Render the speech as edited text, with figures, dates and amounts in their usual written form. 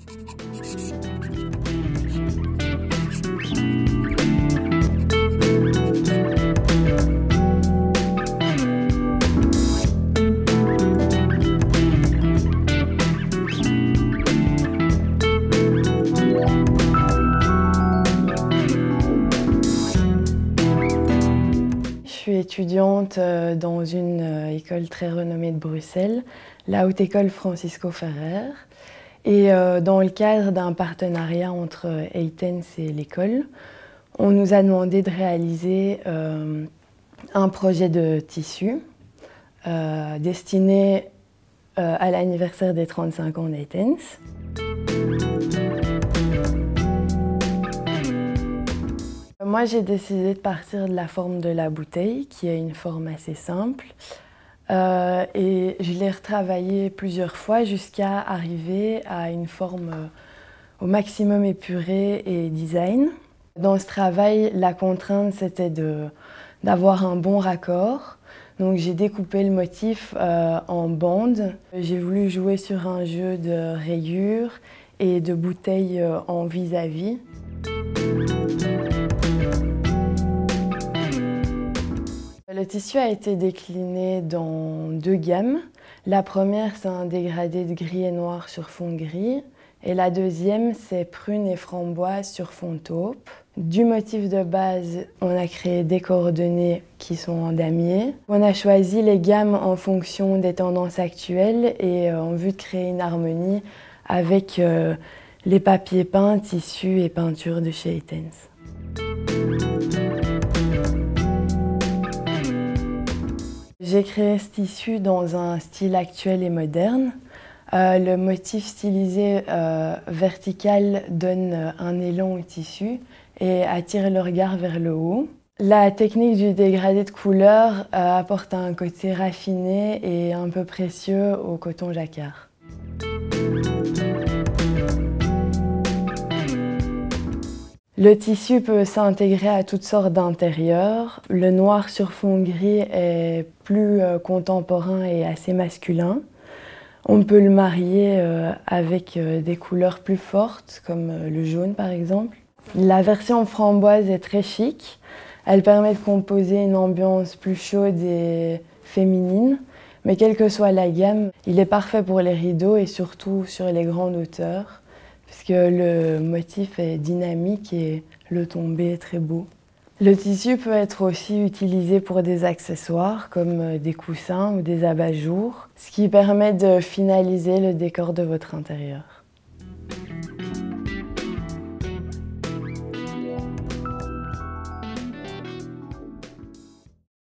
Je suis étudiante dans une école très renommée de Bruxelles, la Haute École Francisco Ferrer. Et dans le cadre d'un partenariat entre Eytens et l'école, on nous a demandé de réaliser un projet de tissu destiné à l'anniversaire des 35 ans d'Eytens. Moi, j'ai décidé de partir de la forme de la bouteille, qui est une forme assez simple. Et je l'ai retravaillée plusieurs fois jusqu'à arriver à une forme au maximum épurée et design. Dans ce travail, la contrainte, c'était d'avoir un bon raccord. Donc j'ai découpé le motif en bandes. J'ai voulu jouer sur un jeu de rayures et de bouteilles en vis-à-vis. Le tissu a été décliné dans deux gammes. La première, c'est un dégradé de gris et noir sur fond gris. Et la deuxième, c'est prune et framboise sur fond taupe. Du motif de base, on a créé des coordonnées qui sont en damier. On a choisi les gammes en fonction des tendances actuelles et en vue de créer une harmonie avec les papiers peints, tissus et peintures de chez Eytens. J'ai créé ce tissu dans un style actuel et moderne. Le motif stylisé vertical donne un élan au tissu et attire le regard vers le haut. La technique du dégradé de couleur apporte un côté raffiné et un peu précieux au coton jacquard. Le tissu peut s'intégrer à toutes sortes d'intérieurs. Le noir sur fond gris est plus contemporain et assez masculin. On peut le marier avec des couleurs plus fortes, comme le jaune par exemple. La version framboise est très chic. Elle permet de composer une ambiance plus chaude et féminine. Mais quelle que soit la gamme, il est parfait pour les rideaux et surtout sur les grandes hauteurs, puisque le motif est dynamique et le tombé est très beau. Le tissu peut être aussi utilisé pour des accessoires comme des coussins ou des abat-jours, ce qui permet de finaliser le décor de votre intérieur.